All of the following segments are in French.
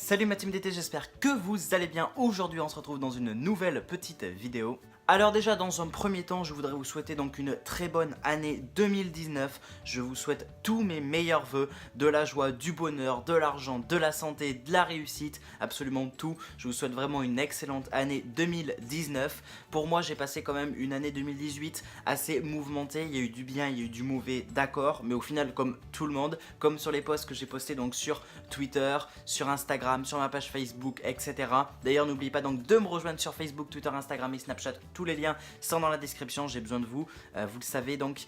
Salut ma team d'été, j'espère que vous allez bien. Aujourd'hui on se retrouve dans une nouvelle petite vidéo. Alors déjà dans un premier temps je voudrais vous souhaiter donc une très bonne année 2019. Je vous souhaite tous mes meilleurs vœux, de la joie, du bonheur, de l'argent, de la santé, de la réussite, absolument tout. Je vous souhaite vraiment une excellente année 2019. Pour moi j'ai passé quand même une année 2018 assez mouvementée, il y a eu du bien, il y a eu du mauvais, d'accord, mais au final comme tout le monde, comme sur les posts que j'ai postés donc sur Twitter, sur Instagram, sur ma page Facebook, etc. D'ailleurs n'oubliez pas donc de me rejoindre sur Facebook, Twitter, Instagram et Snapchat. Tous les liens sont dans la description, j'ai besoin de vous, vous le savez donc,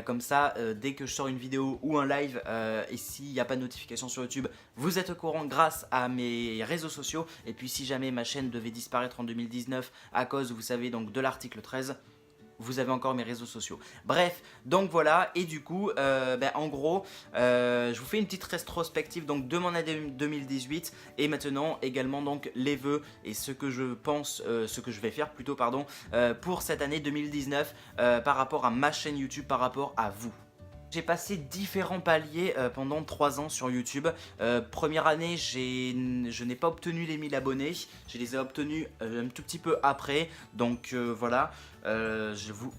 comme ça, dès que je sors une vidéo ou un live, et s'il n'y a pas de notification sur YouTube, vous êtes au courant grâce à mes réseaux sociaux. Et puis si jamais ma chaîne devait disparaître en 2019 à cause, vous savez, donc de l'article 13, vous avez encore mes réseaux sociaux. Bref, donc voilà, et du coup, en gros, je vous fais une petite rétrospective donc de mon année 2018 et maintenant également donc les vœux et ce que je pense, ce que je vais faire plutôt, pardon, pour cette année 2019 par rapport à ma chaîne YouTube, par rapport à vous. J'ai passé différents paliers pendant 3 ans sur YouTube. Première année, je n'ai pas obtenu les 1000 abonnés. Je les ai obtenus un tout petit peu après. Donc voilà.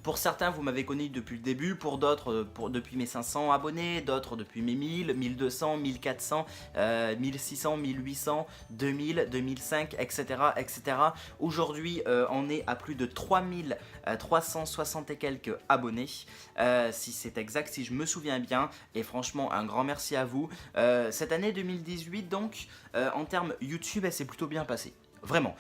Pour certains, vous m'avez connu depuis le début. Pour d'autres, depuis mes 500 abonnés. D'autres depuis mes 1000, 1200, 1400, 1600, 1800, 2000, 2005, etc. etc. Aujourd'hui, on est à plus de 3360 et quelques abonnés. Si c'est exact, si je me souviens bien, et franchement un grand merci à vous. Cette année 2018 donc, en termes YouTube, elle s'est plutôt bien passée, vraiment.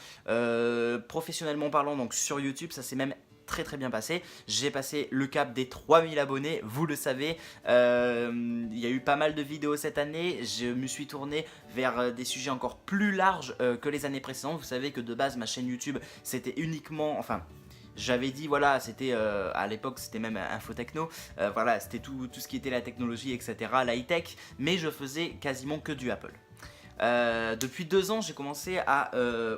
Professionnellement parlant donc sur YouTube, ça s'est même très bien passé. J'ai passé le cap des 3000 abonnés, vous le savez. Il y a eu pas mal de vidéos cette année. Je me suis tourné vers des sujets encore plus larges que les années précédentes. Vous savez que de base ma chaîne YouTube c'était uniquement, enfin, j'avais dit voilà, c'était à l'époque c'était même infotechno, voilà, c'était tout ce qui était la technologie, etc., la high-tech, mais je faisais quasiment que du Apple. Depuis 2 ans j'ai commencé à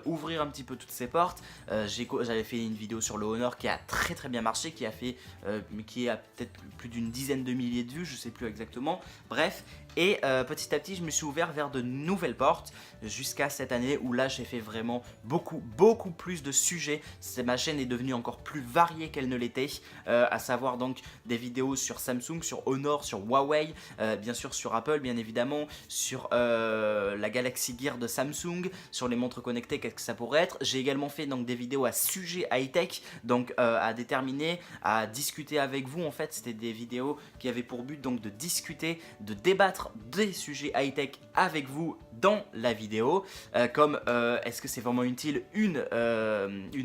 ouvrir un petit peu toutes ces portes. J'avais fait une vidéo sur le Honor qui a très bien marché, qui a peut-être plus d'une dizaine de milliers de vues, je sais plus exactement, bref. Et petit à petit je me suis ouvert vers de nouvelles portes jusqu'à cette année où là j'ai fait vraiment beaucoup plus de sujets. Ma chaîne est devenue encore plus variée qu'elle ne l'était, à savoir donc des vidéos sur Samsung, sur Honor, sur Huawei, bien sûr sur Apple bien évidemment, sur la Galaxy Gear de Samsung, sur les montres connectées, qu'est-ce que ça pourrait être. J'ai également fait donc des vidéos à sujet high-tech, donc à déterminer, à discuter avec vous. En fait c'était des vidéos qui avaient pour but donc de discuter, de débattre des sujets high-tech avec vous dans la vidéo, comme est-ce que c'est vraiment utile une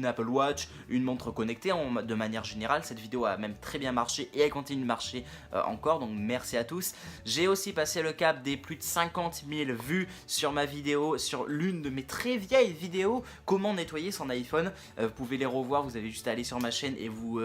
Apple Watch, une montre connectée de manière générale. Cette vidéo a même très bien marché et elle continue de marcher encore, donc merci à tous. J'ai aussi passé le cap des plus de 50 000 vues sur ma vidéo, sur l'une de mes très vieilles vidéos, comment nettoyer son iPhone. Vous pouvez les revoir, vous avez juste à aller sur ma chaîne et vous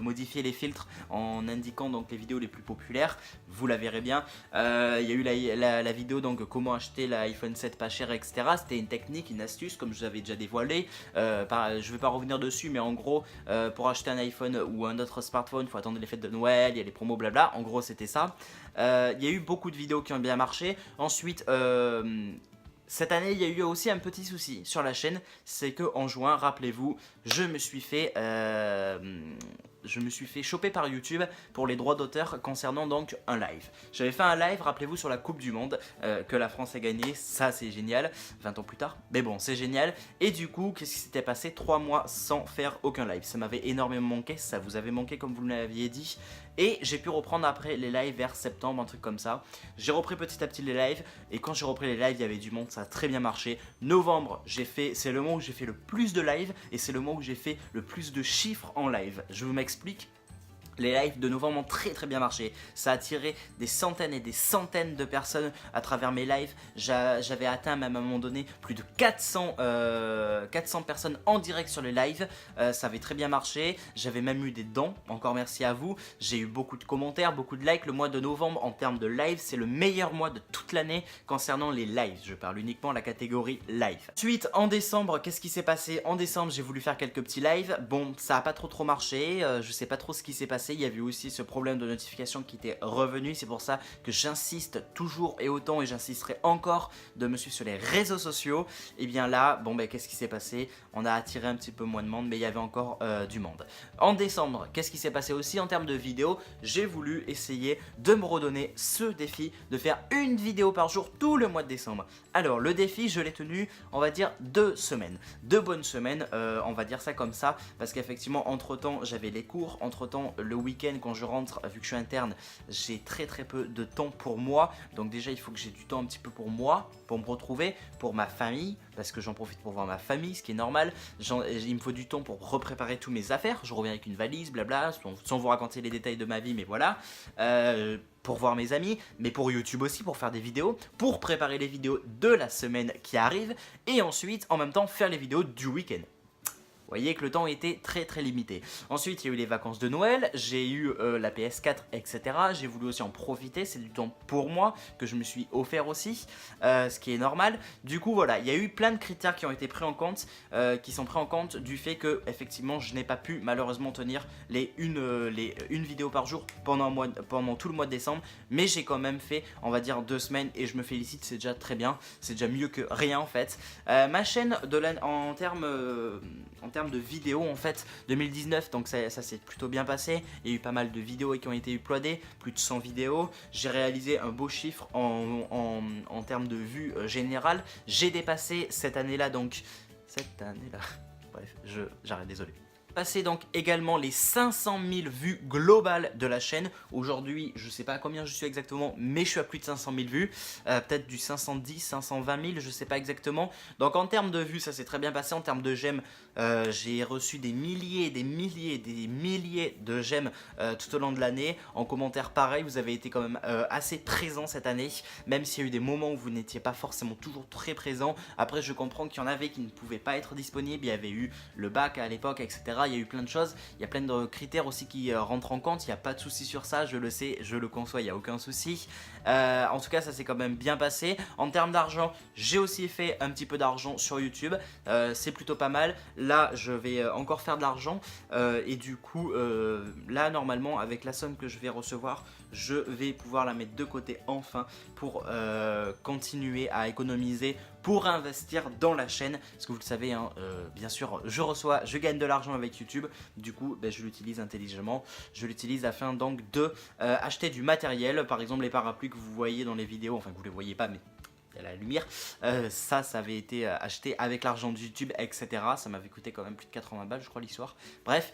modifier les filtres en indiquant donc les vidéos les plus populaires, vous la verrez bien. Il y a eu la vidéo donc comment acheter l'iPhone 7 pas cher, etc. C'était une technique, une astuce comme je vous avais déjà dévoilé. Je ne vais pas revenir dessus, mais en gros pour acheter un iPhone ou un autre smartphone il faut attendre les fêtes de Noël, il y a les promos blabla, en gros c'était ça. Il y a eu beaucoup de vidéos qui ont bien marché. Ensuite cette année, il y a eu aussi un petit souci sur la chaîne, c'est que en juin, rappelez-vous, je me suis fait choper par YouTube pour les droits d'auteur concernant donc un live. J'avais fait un live, rappelez-vous, sur la Coupe du Monde que la France a gagné, ça c'est génial, 20 ans plus tard, mais bon c'est génial. Et du coup, qu'est-ce qui s'était passé? 3 mois sans faire aucun live, ça m'avait énormément manqué, ça vous avait manqué comme vous me l'aviez dit. Et j'ai pu reprendre après les lives vers septembre, un truc comme ça. J'ai repris petit à petit les lives, et quand j'ai repris les lives, il y avait du monde, ça a très bien marché. Novembre, c'est le mois où j'ai fait le plus de lives, et c'est le mois où j'ai fait le plus de chiffres en live. Je vous m'explique. Les lives de novembre ont très bien marché, ça a attiré des centaines et des centaines de personnes à travers mes lives. J'avais atteint même à un moment donné plus de 400 personnes en direct sur les lives, ça avait très bien marché. J'avais même eu des dons, encore merci à vous. J'ai eu beaucoup de commentaires, beaucoup de likes. Le mois de novembre en termes de live c'est le meilleur mois de toute l'année concernant les lives, je parle uniquement de la catégorie live. Ensuite en décembre, qu'est-ce qui s'est passé? En décembre j'ai voulu faire quelques petits lives, bon ça a pas trop marché, je sais pas trop ce qui s'est passé. passé. Il y avait aussi ce problème de notification qui était revenu. C'est pour ça que j'insiste toujours et autant, et j'insisterai encore, de me suivre sur les réseaux sociaux. Et bien là, bon ben qu'est-ce qui s'est passé? On a attiré un petit peu moins de monde, mais il y avait encore du monde. En décembre, qu'est-ce qui s'est passé aussi en termes de vidéos? J'ai voulu essayer de me redonner ce défi de faire une vidéo par jour tout le mois de décembre. Alors le défi, je l'ai tenu, on va dire 2 semaines, 2 bonnes semaines, on va dire ça comme ça, parce qu'effectivement entre temps j'avais les cours, entre temps le week-end quand je rentre, vu que je suis interne, j'ai très peu de temps pour moi. Donc déjà il faut que j'ai du temps un petit peu pour moi, pour me retrouver, pour ma famille, parce que j'en profite pour voir ma famille, ce qui est normal. Il me faut du temps pour repréparer tous mes affaires, je reviens avec une valise, blabla, sans vous raconter les détails de ma vie, mais voilà. Pour voir mes amis, mais pour YouTube aussi, pour faire des vidéos, pour préparer les vidéos de la semaine qui arrive, et ensuite en même temps faire les vidéos du week-end. Vous voyez que le temps était très limité. Ensuite, il y a eu les vacances de Noël, j'ai eu la PS4, etc. J'ai voulu aussi en profiter, c'est du temps pour moi que je me suis offert aussi, ce qui est normal. Du coup, voilà, il y a eu plein de critères qui ont été pris en compte, qui sont pris en compte du fait que, effectivement, je n'ai pas pu malheureusement tenir une vidéo par jour pendant tout le mois de décembre. Mais j'ai quand même fait, on va dire, 2 semaines et je me félicite, c'est déjà très bien. C'est déjà mieux que rien en fait. Ma chaîne en termes de vidéos en fait 2019, donc ça s'est plutôt bien passé. Il y a eu pas mal de vidéos qui ont été uploadées, plus de 100 vidéos. J'ai réalisé un beau chiffre en termes de vues générales. J'ai dépassé cette année là, bref, j'arrête, désolé. Passer donc également les 500 000 vues globales de la chaîne. Aujourd'hui, je sais pas à combien je suis exactement, mais je suis à plus de 500 000 vues. Peut-être du 510, 520 000, je sais pas exactement. Donc en termes de vues, ça s'est très bien passé. En termes de j'aime, j'ai reçu des milliers de j'aime tout au long de l'année. En commentaire, pareil, vous avez été quand même assez présents cette année. Même s'il y a eu des moments où vous n'étiez pas forcément toujours très présents. Après, je comprends qu'il y en avait qui ne pouvaient pas être disponibles. Il y avait eu le bac à l'époque, etc. Il y a eu plein de choses, il y a plein de critères aussi qui rentrent en compte, il n'y a pas de souci sur ça, je le sais, je le conçois, il n'y a aucun souci. En tout cas, ça s'est quand même bien passé. En termes d'argent, j'ai aussi fait un petit peu d'argent sur YouTube, c'est plutôt pas mal. Là, je vais encore faire de l'argent et du coup, là, normalement, avec la somme que je vais recevoir, je vais pouvoir la mettre de côté enfin pour continuer à économiser, pour investir dans la chaîne, parce que vous le savez, hein, bien sûr, je gagne de l'argent avec YouTube, du coup, ben, je l'utilise intelligemment, je l'utilise afin donc de acheter du matériel, par exemple les parapluies que vous voyez dans les vidéos, enfin que vous les voyez pas, mais il y a la lumière, ça avait été acheté avec l'argent de YouTube, etc. Ça m'avait coûté quand même plus de 80 balles, je crois, l'histoire. Bref,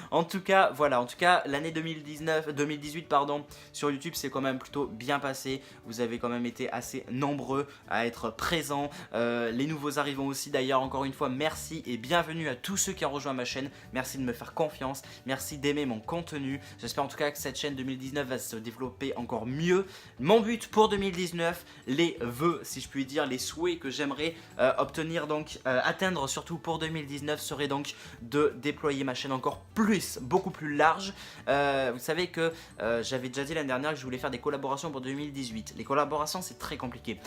en tout cas, voilà, en tout cas, l'année 2018, pardon, sur YouTube, c'est quand même plutôt bien passé. Vous avez quand même été assez nombreux à être présents. Les nouveaux arrivants aussi, d'ailleurs, encore une fois, merci et bienvenue à tous ceux qui ont rejoint ma chaîne. Merci de me faire confiance, merci d'aimer mon contenu. J'espère en tout cas que cette chaîne 2019 va se développer encore mieux. Mon but pour 2019, les vœux, si je puis dire, les souhaits que j'aimerais obtenir, donc atteindre surtout pour 2019, serait donc de déployer ma chaîne encore plus, beaucoup plus large. Vous savez que j'avais déjà dit l'année dernière que je voulais faire des collaborations pour 2018. Les collaborations, c'est très compliqué.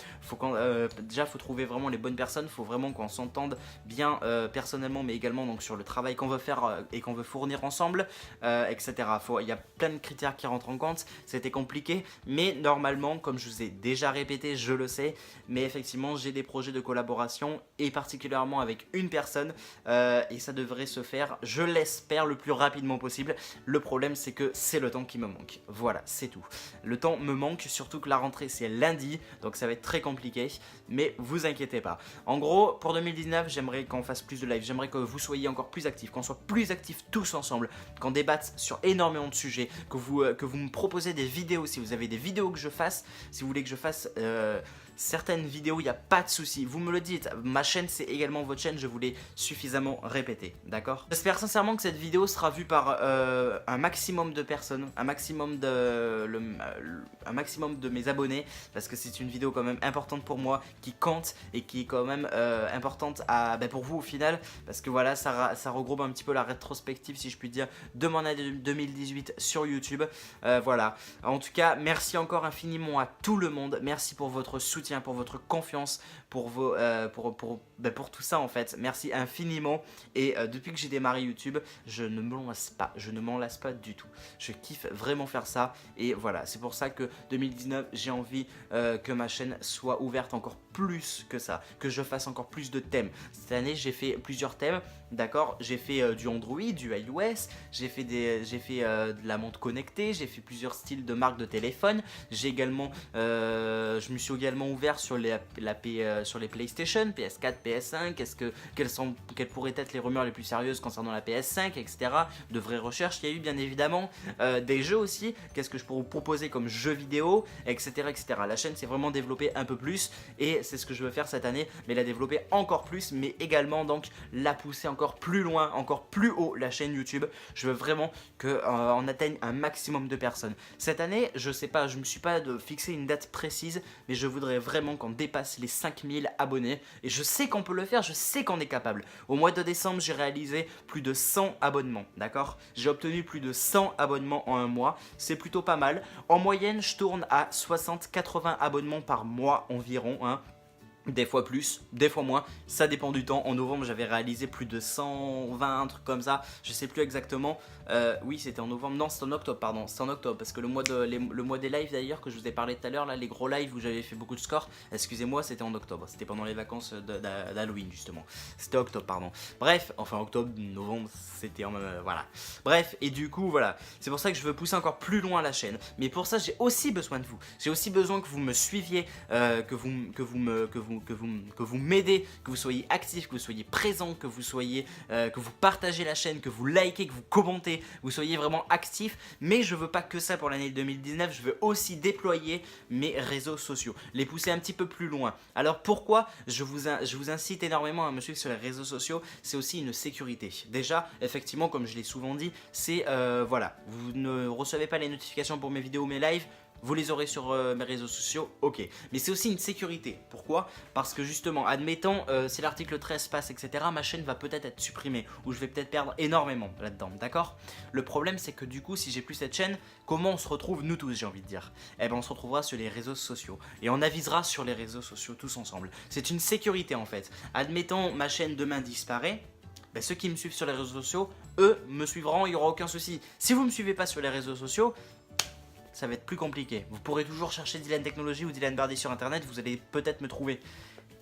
Déjà, il faut trouver vraiment les bonnes personnes, il faut vraiment qu'on s'entende bien personnellement, mais également donc sur le travail qu'on veut faire et qu'on veut fournir ensemble, etc. Il y a plein de critères qui rentrent en compte. C'était compliqué, mais normalement, comme je vous ai déjà répété, je le sais, mais effectivement j'ai des projets de collaboration et particulièrement avec une personne et ça devrait se faire, je l'espère, le plus rapidement possible. Le problème, c'est que c'est le temps qui me manque, voilà, c'est tout. Le temps me manque, surtout que la rentrée c'est lundi, donc ça va être très compliqué, mais vous inquiétez pas. En gros, pour 2019, j'aimerais qu'on fasse plus de live, j'aimerais que vous soyez encore plus actifs, qu'on soit plus actifs tous ensemble, qu'on débatte sur énormément de sujets, que vous me proposez des vidéos, si vous avez des vidéos que je fasse, si vous voulez que je fasse certaines vidéos, il n'y a pas de souci, vous me le dites, ma chaîne c'est également votre chaîne, je vous l'ai suffisamment répété, d'accord? J'espère sincèrement que cette vidéo sera vue par un maximum de personnes, un maximum de mes abonnés, parce que c'est une vidéo quand même importante pour moi, qui compte et qui est quand même importante pour vous au final, parce que voilà, ça regroupe un petit peu la rétrospective, si je puis dire, de mon année 2018 sur YouTube. Voilà, en tout cas, merci encore infiniment à tout le monde, merci pour votre soutien. soutien, pour votre confiance, pour tout ça en fait. Merci infiniment. Et depuis que j'ai démarré YouTube, je ne m'en lasse pas. Je ne m'en lasse pas du tout. Je kiffe vraiment faire ça. Et voilà, c'est pour ça que 2019, j'ai envie que ma chaîne soit ouverte encore plus que ça. Que je fasse encore plus de thèmes. Cette année, j'ai fait plusieurs thèmes. D'accord, j'ai fait du Android, du iOS, j'ai fait de la montre connectée, j'ai fait plusieurs styles de marques de téléphone. J'ai également, je me suis également ouvert sur les PlayStation, PS4, PS5. Quelles pourraient être les rumeurs les plus sérieuses concernant la PS5, etc. De vraies recherches. Il y a eu bien évidemment des jeux aussi. Qu'est-ce que je pourrais vous proposer comme jeux vidéo, etc., etc. La chaîne s'est vraiment développée un peu plus et c'est ce que je veux faire cette année, mais la développer encore plus, mais également donc la pousser encore plus loin, encore plus haut la chaîne YouTube. Je veux vraiment qu'on atteigne un maximum de personnes. Cette année, je sais pas, je me suis pas fixé une date précise, mais je voudrais vraiment qu'on dépasse les 5000 abonnés. Et je sais qu'on peut le faire, je sais qu'on est capable. Au mois de décembre, j'ai réalisé plus de 100 abonnements, d'accord? J'ai obtenu plus de 100 abonnements en un mois. C'est plutôt pas mal. En moyenne, je tourne à 60-80 abonnements par mois environ, hein. Des fois plus, des fois moins, ça dépend du temps. En novembre, j'avais réalisé plus de 120, un truc comme ça, je sais plus exactement. Oui, c'était en novembre, non, c'était en octobre, pardon, c'était en octobre, parce que le mois des lives d'ailleurs, que je vous ai parlé tout à l'heure, là, les gros lives où j'avais fait beaucoup de scores, excusez-moi, c'était en octobre, c'était pendant les vacances d'Halloween, justement. C'était octobre, pardon. Bref, enfin octobre, novembre, c'était en même, voilà. Bref, et du coup, voilà, c'est pour ça que je veux pousser encore plus loin la chaîne. Mais pour ça, j'ai aussi besoin de vous. J'ai aussi besoin que vous me suiviez, que vous m'aidez, que vous soyez actifs, que vous soyez présents, que vous partagez la chaîne, que vous likez, que vous commentez, vous soyez vraiment actifs. Mais je veux pas que ça pour l'année 2019, je veux aussi déployer mes réseaux sociaux, les pousser un petit peu plus loin. Alors pourquoi je vous incite énormément à me suivre sur les réseaux sociaux? C'est aussi une sécurité. Déjà, effectivement, comme je l'ai souvent dit, c'est voilà, vous ne recevez pas les notifications pour mes vidéos, mes lives. Vous les aurez sur mes réseaux sociaux, ok. Mais c'est aussi une sécurité. Pourquoi? Parce que justement, admettons, si l'article 13 passe, etc., ma chaîne va peut-être être supprimée, ou je vais peut-être perdre énormément là-dedans, d'accord? Le problème, c'est que du coup, si j'ai plus cette chaîne, comment on se retrouve, nous tous, j'ai envie de dire? Eh ben, on se retrouvera sur les réseaux sociaux. Et on avisera sur les réseaux sociaux tous ensemble. C'est une sécurité, en fait. Admettons, ma chaîne demain disparaît. Ben, ceux qui me suivent sur les réseaux sociaux, eux, me suivront, il n'y aura aucun souci. Si vous ne me suivez pas sur les réseaux sociaux, ça va être plus compliqué. Vous pourrez toujours chercher Dylan Technologies ou Dylan Bardi sur internet, vous allez peut-être me trouver.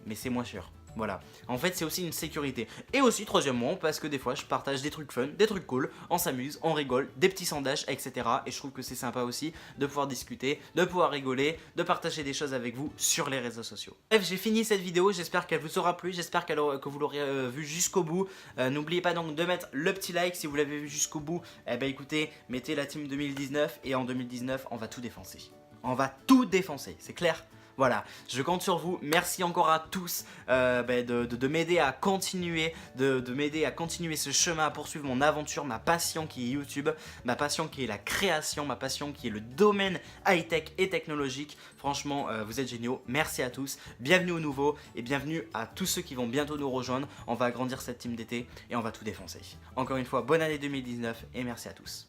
Mais c'est moins sûr. Voilà. En fait, c'est aussi une sécurité. Et aussi, troisièmement, parce que des fois, je partage des trucs fun, des trucs cool, on s'amuse, on rigole, des petits sondages, etc. Et je trouve que c'est sympa aussi de pouvoir discuter, de pouvoir rigoler, de partager des choses avec vous sur les réseaux sociaux. Bref, j'ai fini cette vidéo, j'espère qu'elle vous aura plu, j'espère que vous l'aurez vu jusqu'au bout. N'oubliez pas donc de mettre le petit like si vous l'avez vu jusqu'au bout. Eh ben écoutez, mettez la team 2019 et en 2019, on va tout défoncer. On va tout défoncer, c'est clair ? Voilà, je compte sur vous. Merci encore à tous de m'aider à continuer, de m'aider à continuer ce chemin, à poursuivre mon aventure, ma passion qui est YouTube, ma passion qui est la création, ma passion qui est le domaine high-tech et technologique. Franchement, vous êtes géniaux. Merci à tous. Bienvenue aux nouveaux et bienvenue à tous ceux qui vont bientôt nous rejoindre. On va agrandir cette team d'été et on va tout défoncer. Encore une fois, bonne année 2019 et merci à tous.